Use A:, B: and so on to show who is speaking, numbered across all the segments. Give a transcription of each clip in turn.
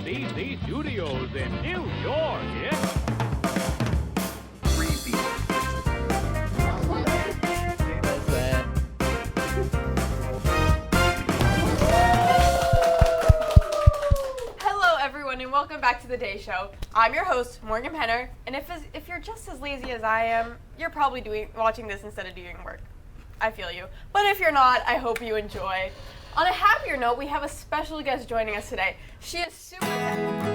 A: these studios in New York, yeah?
B: Hello, everyone, and welcome back to The Day Show. I'm your host, Morgan Penner, and if you're just as lazy as I am, you're probably watching this instead of doing work. I feel you. But if you're not, I hope you enjoy. On a happier note, we have a special guest joining us today. She is super talented.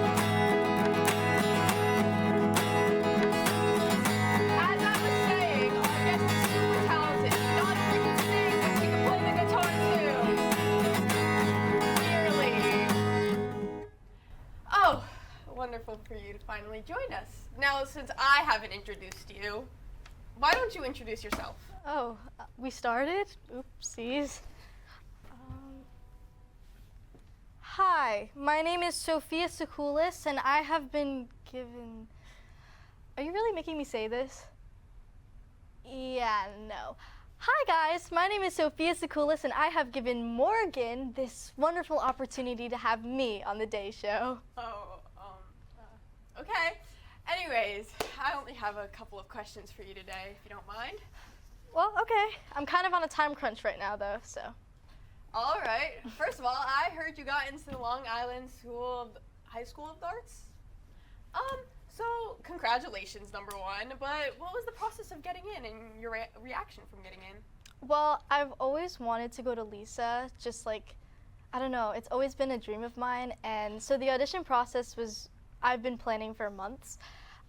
B: As I was saying, our guest is super talented. Not only can sing, but she can play the guitar too. Dearly. Oh, wonderful for you to finally join us. Now, since I haven't introduced you, why don't you introduce yourself?
C: Oh, we started? Oopsies. Hi, my name is Sophia Sacoulas, and I have been given... Are you really making me say this? Yeah, no. Hi guys, my name is Sophia Sacoulas, and I have given Morgan this wonderful opportunity to have me on The Day Show.
B: Okay. Anyways, I only have a couple of questions for you today, if you don't mind.
C: Well, okay. I'm kind of on a time crunch right now, though, so...
B: All right. First of all, I heard you got into the Long Island High School of the Arts. So congratulations, number one. But what was the process of getting in and your reaction from getting in?
C: Well, I've always wanted to go to LISA, just like, I don't know, it's always been a dream of mine. And so the audition process was, I've been planning for months.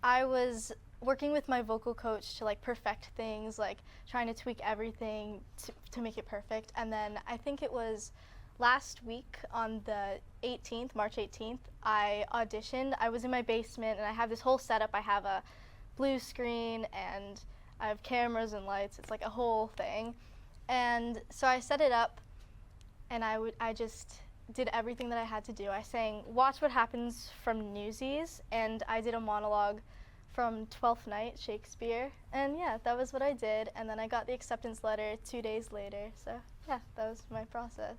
C: I was working with my vocal coach to like perfect things, like trying to tweak everything to make it perfect. And then I think it was last week on the 18th, March 18th, I auditioned. I was in my basement and I have this whole setup. I have a blue screen and I have cameras and lights. It's like a whole thing. And so I set it up and I just did everything that I had to do. I sang Watch What Happens from Newsies, and I did a monologue from Twelfth Night, Shakespeare, and yeah, that was what I did, and then I got the acceptance letter 2 days later, so yeah, that was my process.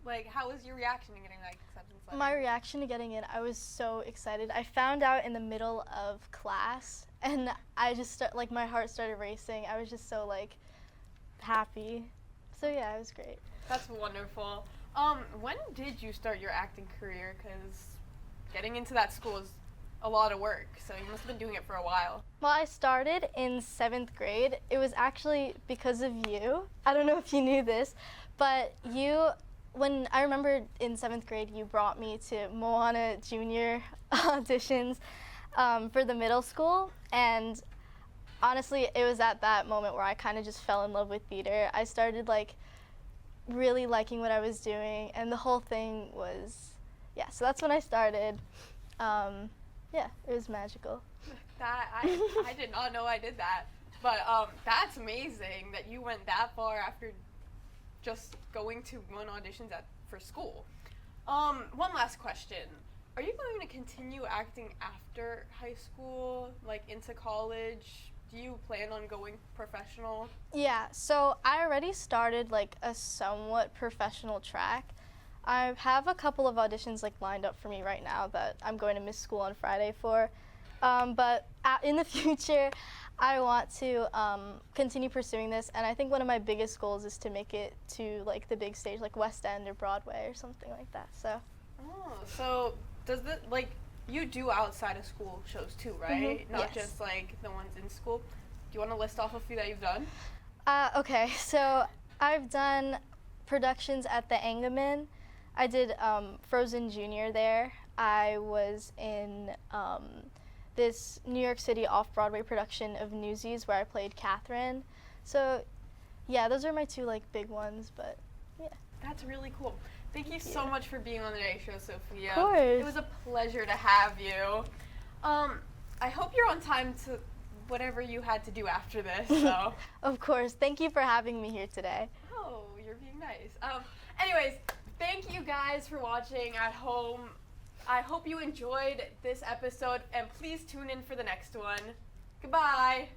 B: Like, how was your reaction to getting that acceptance letter?
C: My reaction to getting it, I was so excited. I found out in the middle of class, and I just, my heart started racing. I was just so, happy. So yeah, it was great.
B: That's wonderful. When did you start your acting career? Because getting into that school is a lot of work, so you must have been doing it for a while.
C: Well, I started in 7th grade. It was actually because of you. I don't know if you knew this, but when I remember in 7th grade, you brought me to Moana Junior auditions for the middle school, and honestly, it was at that moment where I kind of just fell in love with theater. I started really liking what I was doing, and the whole thing was, yeah, so that's when I started. Yeah, it was magical.
B: I did not know I did that, but that's amazing that you went that far after just going to one auditions for school. One last question. Are you going to continue acting after high school, into college? Do you plan on going professional?
C: Yeah, so I already started a somewhat professional track. I have a couple of auditions lined up for me right now that I'm going to miss school on Friday for. But in the future, I want to continue pursuing this, and I think one of my biggest goals is to make it to the big stage, like West End or Broadway or something like that.
B: So does you do outside of school shows too, right?
C: Mm-hmm.
B: Not
C: Yes.
B: just the ones in school. Do you want to list off a few that you've done?
C: Okay, so I've done productions at the Engelman. I did Frozen Junior there. I was in this New York City off-Broadway production of Newsies where I played Catherine. So yeah, those are my two big ones, but yeah.
B: That's really cool. Thank you so much for being on the Day Show, Sophia.
C: Of course.
B: It was a pleasure to have you. I hope you're on time to whatever you had to do after this. So.
C: Of course. Thank you for having me here today.
B: Oh, you're being nice. Anyways, thank you guys for watching at home. I hope you enjoyed this episode, and please tune in for the next one. Goodbye.